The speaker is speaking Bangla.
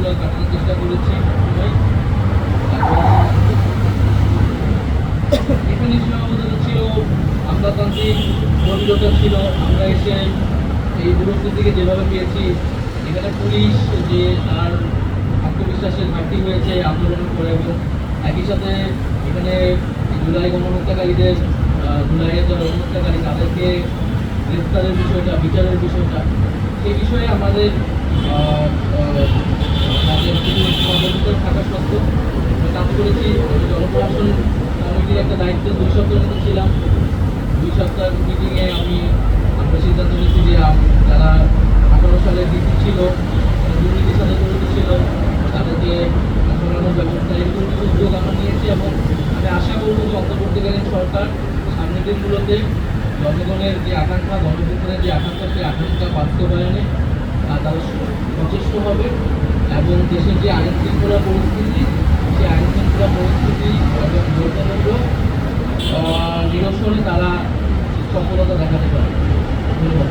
আমরা কাটানোর চেষ্টা করেছি সবাই। এবং এখানে সীমাবদ্ধতা ছিল, আমলাতান্ত্রিক গভীরতা ছিল। আমরা এসে এই পরিস্থিতিকে যেভাবে পেয়েছি, এখানে পুলিশ যে তার আত্মবিশ্বাসের ঘাটতি হয়েছে আন্দোলনের পরে, এবং একই সাথে এখানে জুলাই গণহত্যাকারীদের জুলাইয়ের যারা গণহত্যাকারী তাদেরকে গ্রেফতারের বিষয়টা, বিচারের বিষয়টা, সেই বিষয়ে আমাদের কিছু সমাবেশিত থাকা সত্ত্বেও আমরা কাজ করেছি। আমি জনপ্রশাসন কমিটির একটা দায়িত্ব 2 সপ্তাহের মতো ছিলাম। 2 সপ্তাহ মিটিংয়ে আমরা সিদ্ধান্ত নিয়েছি যে যারা 18 সালে ডিসি ছিল, দুর্নীতির সাথে জড়িত ছিল, তাদেরকে সরানোর ব্যবস্থা, এরকম কিছু উদ্যোগ আমরা নিয়েছি। এবং আমি আশা করব যে অন্তর্বর্তীকালীন সরকার সামনের দিনগুলোতে জনগণের যে আকাঙ্ক্ষা, গণতন্ত্রের যে আকাঙ্ক্ষা, সেই আকাঙ্ক্ষা বাস্তবায়নে তারা সচেষ্ট হবে, এবং দেশের যে আইন শৃঙ্খলা পরিস্থিতি, সেই আইন শৃঙ্খলা পরিস্থিতি এবং ভোটমূলক নিরসনে তারা সফলতা দেখাতে পারে। ধন্যবাদ।